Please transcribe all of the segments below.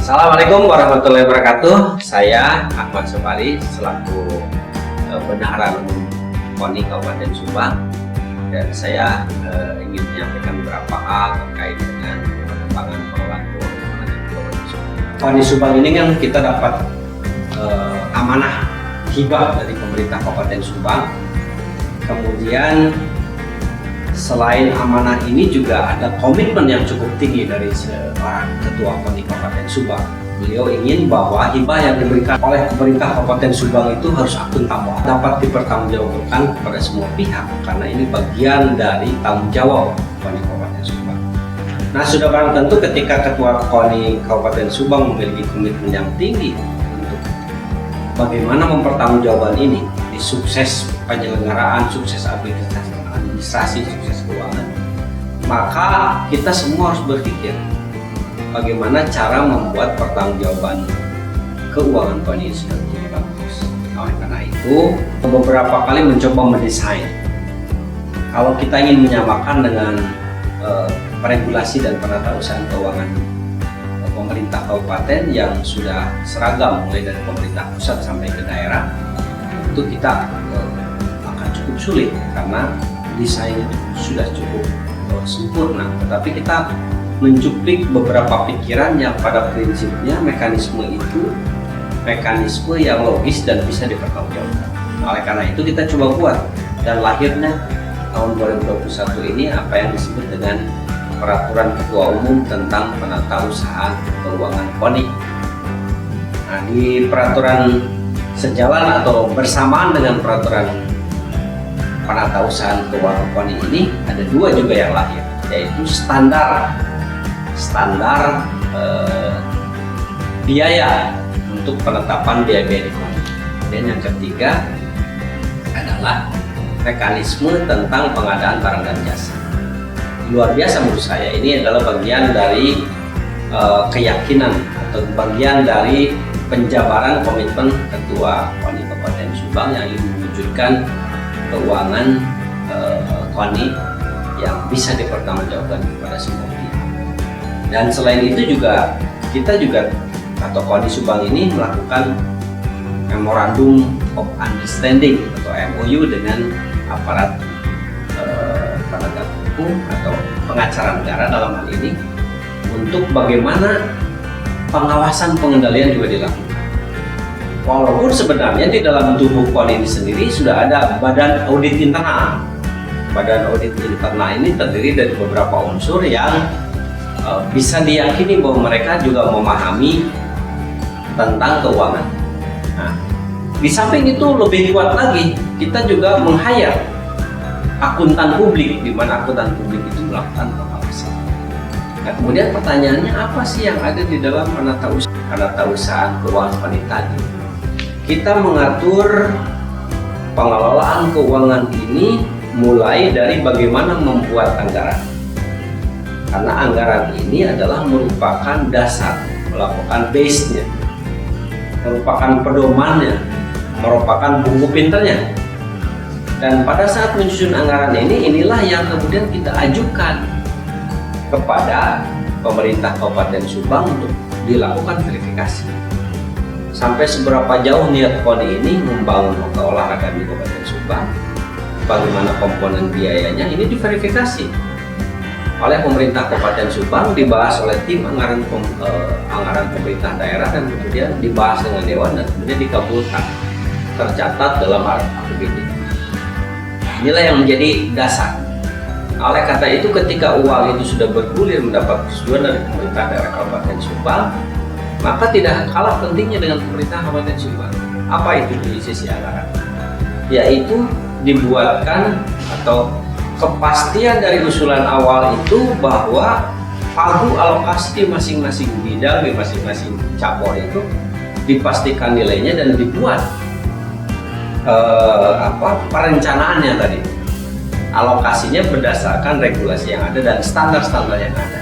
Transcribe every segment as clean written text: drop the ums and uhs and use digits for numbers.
Assalamualaikum warahmatullahi wabarakatuh. Saya Ahmad Sobari selaku Bendahara Umum KONI Kabupaten Subang, dan saya ingin menyampaikan beberapa hal terkait dengan pengembangan pengelolaan keuangan Kabupaten Subang. KONI Subang ini kan kita dapat amanah hibah dari pemerintah Kabupaten Subang. Kemudian selain amanah ini juga ada komitmen yang cukup tinggi dari seorang Ketua KONI Kabupaten Subang. Beliau ingin bahwa hibah yang diberikan oleh pemerintah Kabupaten Subang itu harus akuntabel, dapat dipertanggungjawabkan kepada semua pihak, karena ini bagian dari tanggung jawab KONI Kabupaten Subang. Nah, sudah barang tentu ketika Ketua KONI Kabupaten Subang memiliki komitmen yang tinggi untuk bagaimana mempertanggungjawabkan ini di sukses penyelenggaraan, sukses administrasi, sukses keuangan, maka kita semua harus berpikir bagaimana cara membuat pertanggungjawaban keuangan KONI sudah menjadi bagus. Oleh karena itu, beberapa kali mencoba mendesain. Kalau kita ingin menyamakan dengan regulasi dan penatausahaan keuangan pemerintah kabupaten yang sudah seragam mulai dari pemerintah pusat sampai ke daerah, itu kita akan cukup sulit karena desain itu sudah cukup sempurna, tetapi kita menjuplik beberapa pikiran yang pada prinsipnya mekanisme itu mekanisme yang logis dan bisa dipertanggungjawabkan. Oleh karena itu kita coba buat, dan lahirnya tahun 2021 ini apa yang disebut dengan Peraturan Ketua Umum tentang Penatausahaan Keuangan KONI. Nah, di peraturan sejalan atau bersamaan dengan peraturan penatausahaan keuangan KONI ini ada dua juga yang lahir, yaitu standar biaya untuk penetapan biaya-biaya di KONI. Dan yang ketiga adalah mekanisme tentang pengadaan barang dan jasa. Luar biasa menurut saya, ini adalah bagian dari keyakinan atau bagian dari penjabaran komitmen Ketua KONI Kabupaten Subang yang ingin mewujudkan keuangan KONI yang bisa dipertanggungjawabkan kepada semua pihak. Dan selain itu juga kita juga atau KONI Subang ini melakukan Memorandum of Understanding atau MOU dengan aparat penegak hukum atau pengacara negara dalam hal ini, untuk bagaimana pengawasan pengendalian juga dilakukan. Walaupun sebenarnya di dalam tubuh KONI ini sendiri sudah ada badan audit internal. Badan audit internal ini terdiri dari beberapa unsur yang bisa diyakini bahwa mereka juga memahami tentang keuangan. Nah, di samping itu lebih kuat lagi, kita juga meng-hire akuntan publik, di mana akuntan publik itu melakukan pengawasan. Nah, kemudian pertanyaannya, apa sih yang ada di dalam penatausahaan keuangan KONI tadi? Kita mengatur pengelolaan keuangan ini mulai dari bagaimana membuat anggaran, karena anggaran ini adalah merupakan dasar, merupakan base-nya, merupakan pedomannya, merupakan buku pinternya. Dan pada saat menyusun anggaran ini, inilah yang kemudian kita ajukan kepada pemerintah Kabupaten Subang untuk dilakukan verifikasi. Sampai seberapa jauh niat KONI ini membangun olahraga di Kabupaten Subang, bagaimana komponen biayanya, ini diverifikasi oleh pemerintah Kabupaten Subang, dibahas oleh tim anggaran pemerintah daerah, dan kemudian dibahas dengan Dewan, dan kemudian dikabulkan, tercatat dalam APBD. Inilah yang menjadi dasar. Oleh kata itu, ketika uang itu sudah bergulir mendapat persetujuan dari pemerintah daerah Kabupaten Subang, maka tidak kalah pentingnya dengan pemerintah Kabupaten Subang. Apa itu di sisi anggaran? Yaitu dibuatkan atau kepastian dari usulan awal itu bahwa pagu alokasi di masing-masing bidang, di masing-masing cabur itu dipastikan nilainya dan dibuat perencanaannya tadi. Alokasinya berdasarkan regulasi yang ada dan standar-standar yang ada.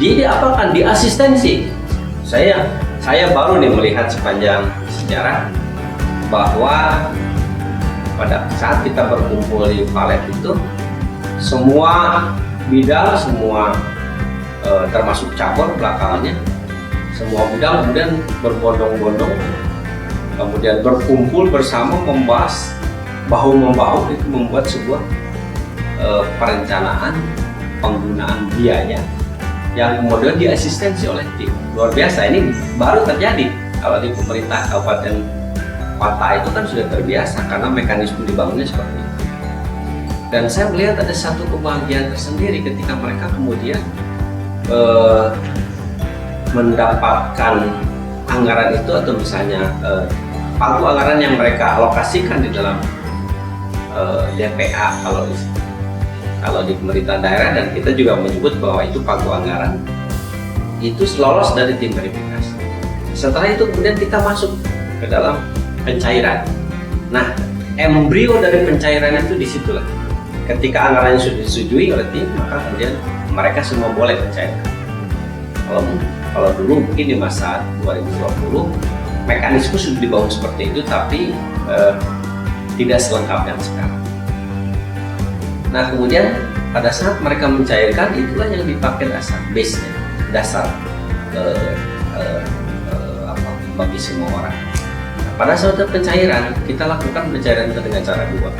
Jadi diapakan? Di asistensi. Saya baru nih melihat sepanjang sejarah bahwa pada saat kita berkumpul di Palet itu, semua bidang, semua termasuk cabur belakangannya semua bidang kemudian berbondong-bondong, kemudian berkumpul bersama membahas bahu-membahu, itu membuat sebuah perencanaan penggunaan biaya yang kemudian diasistensi oleh tim. Luar biasa, ini baru terjadi. Kalau di pemerintah kabupaten kota itu kan sudah terbiasa karena mekanisme dibangunnya seperti itu. Dan saya melihat ada satu kebahagiaan tersendiri ketika mereka kemudian mendapatkan anggaran itu, atau misalnya pagu anggaran yang mereka alokasikan di dalam DPA kalau di pemerintahan daerah, dan kita juga menyebut bahwa itu pagu anggaran, itu lolos dari tim verifikasi. Setelah itu kemudian kita masuk ke dalam pencairan. Nah, embrio dari pencairan itu disitulah. Ketika anggarannya sudah disetujui oleh tim, maka kemudian mereka semua boleh mencairkan. Kalau dulu mungkin di masa 2020 mekanisme sudah dibangun seperti itu, tapi tidak selengkap yang sekarang. Nah, kemudian pada saat mereka mencairkan, itulah yang dipakai dasar base-nya, dasar bagi semua orang. Nah, pada saat pencairan, kita lakukan pencairan itu dengan cara dua.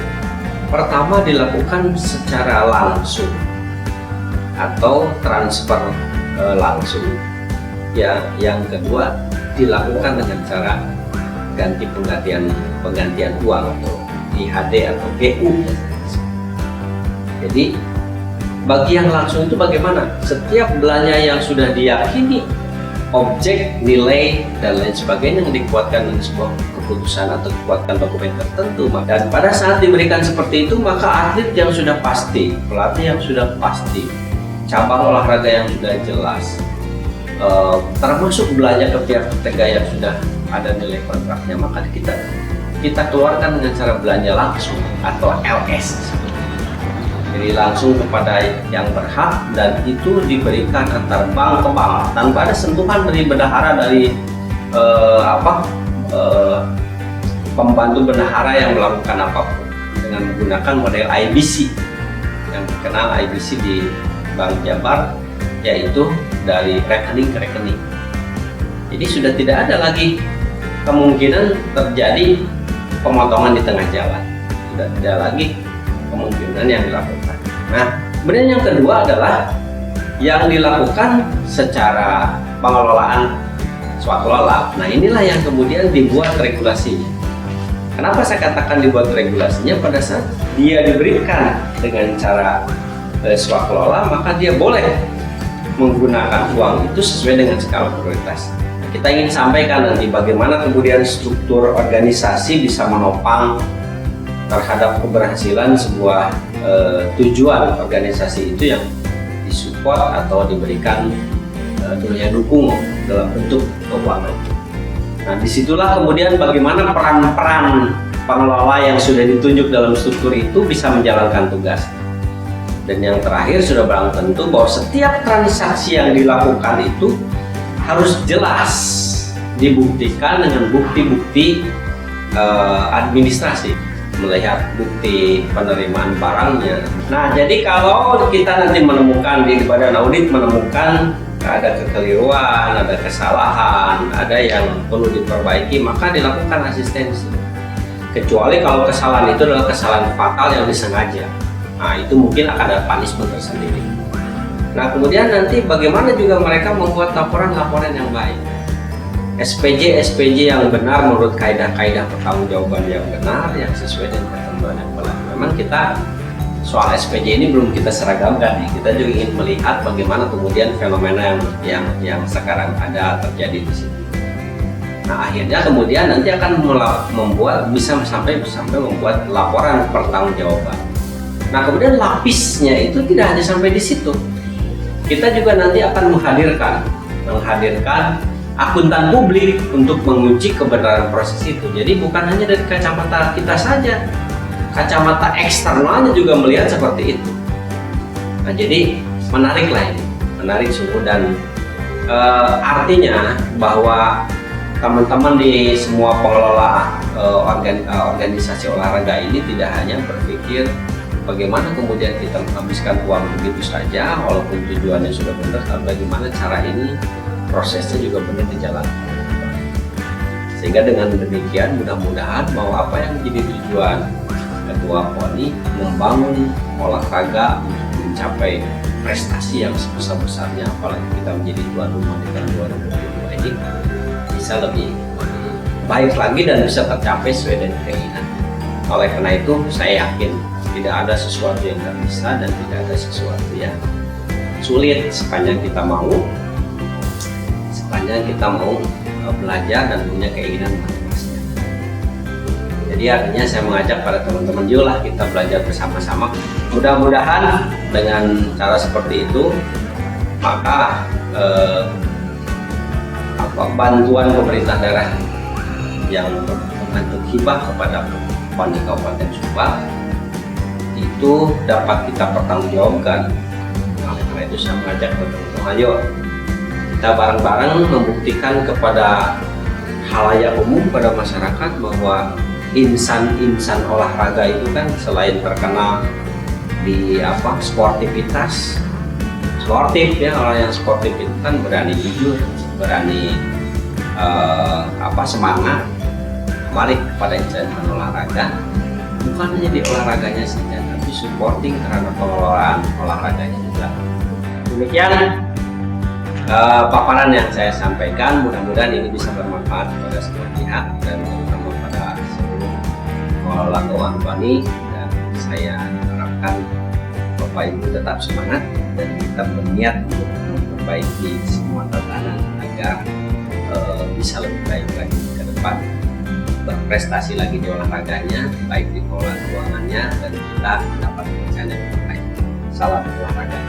Pertama, dilakukan secara langsung atau transfer langsung. Ya, yang kedua dilakukan dengan cara penggantian uang atau IHD atau GU. Jadi bagi yang langsung itu bagaimana? Setiap belanja yang sudah diyakini objek, nilai, dan lain sebagainya yang dikuatkan dengan sebuah keputusan atau dikuatkan dokumen tertentu, dan pada saat diberikan seperti itu, maka atlet yang sudah pasti, pelatih yang sudah pasti, cabang olahraga yang sudah jelas, termasuk belanja ke pihak ketiga yang sudah ada nilai kontraknya, maka kita keluarkan dengan cara belanja langsung atau LS. Jadi langsung kepada yang berhak, dan itu diberikan antar bank ke bank tanpa ada sentuhan dari bendahara, dari pembantu bendahara yang melakukan apapun, dengan menggunakan model IBC yang dikenal IBC di Bank Jabar, yaitu dari rekening ke rekening. Jadi sudah tidak ada lagi kemungkinan terjadi pemotongan di tengah jalan, tidak ada lagi kemungkinan yang dilakukan. Nah, kemudian yang kedua adalah yang dilakukan secara pengelolaan swakelola. Nah, inilah yang kemudian dibuat regulasinya. Kenapa saya katakan dibuat regulasinya? Pada saat dia diberikan dengan cara swakelola, maka dia boleh menggunakan uang itu sesuai dengan skala prioritas. Nah, kita ingin sampaikan nanti bagaimana kemudian struktur organisasi bisa menopang terhadap keberhasilan sebuah tujuan organisasi itu yang disupport atau diberikan dukung dalam bentuk keuangan. Nah, disitulah kemudian bagaimana peran-peran pengelola yang sudah ditunjuk dalam struktur itu bisa menjalankan tugas. Dan yang terakhir, sudah barang tentu bahwa setiap transaksi yang dilakukan itu harus jelas dibuktikan dengan bukti-bukti administrasi, melihat bukti penerimaan barangnya. Nah, jadi kalau kita nanti menemukan di badan audit menemukan ada kekeliruan, ada kesalahan, ada yang perlu diperbaiki, maka dilakukan asistensi. Kecuali kalau kesalahan itu adalah kesalahan fatal yang disengaja. Nah, itu mungkin akan ada punishment tersendiri. Nah, kemudian nanti bagaimana juga mereka membuat laporan-laporan yang baik. SPJ yang benar menurut kaidah-kaidah pertanggungjawaban yang benar, yang sesuai dengan ketentuan yang berlaku. Memang kita soal SPJ ini belum kita seragamkan, kita juga ingin melihat bagaimana kemudian fenomena yang sekarang ada terjadi di sini. Nah, akhirnya kemudian nanti akan bisa sampai membuat laporan pertanggungjawaban. Nah, kemudian lapisnya itu tidak hanya sampai di situ. Kita juga nanti akan menghadirkan akuntan publik untuk menguji kebenaran proses itu. Jadi bukan hanya dari kacamata kita saja, kacamata eksternalnya juga melihat seperti itu. Nah, jadi menarik sungguh, dan artinya bahwa teman-teman di semua pengelola organisasi olahraga ini tidak hanya berpikir bagaimana kemudian kita menghabiskan uang begitu saja walaupun tujuannya sudah benar, tapi bagaimana cara ini prosesnya juga benar dijalankan. Sehingga dengan demikian mudah-mudahan bahwa apa yang menjadi tujuan Ketua PONI membangun olahraga untuk mencapai prestasi yang sebesar-besarnya, apalagi kita menjadi tuan rumah di tahun 2022 ini, bisa lebih baik lagi dan bisa tercapai sesuai dengan keinginan. Oleh karena itu saya yakin tidak ada sesuatu yang tidak bisa dan tidak ada sesuatu yang sulit sepanjang kita mau belajar dan punya keinginan masing-masing. Jadi artinya saya mengajak pada teman-teman juga kita belajar bersama-sama. Mudah-mudahan dengan cara seperti itu maka bantuan pemerintah daerah yang membentuk hibah kepada PONI Kabupaten Subang itu dapat kita pertanggungjawabkan. Oleh karena itu saya mengajak teman-teman, ayo kita bareng-bareng membuktikan kepada khalayak umum, pada masyarakat bahwa insan-insan olahraga itu kan selain terkenal di sportivitas, sportif ya, orang yang sportif itu kan berani jujur, berani semangat. Mari kepada insan olahraga bukan hanya di olahraganya saja, tapi supporting terhadap pengelolaan olahraganya juga. Demikian paparan yang saya sampaikan, mudah-mudahan ini bisa bermanfaat kepada semua pihak dan terutama pada seluruh pengelola keuangan PONI, dan saya harapkan Bapak Ibu tetap semangat dan kita berniat untuk memperbaiki semua tatanan agar bisa lebih baik lagi ke depan, berprestasi lagi di olahraganya, baik di pengelolaan keuangannya, dan kita dapat pekerjaan yang terbaik. Salam olahraga.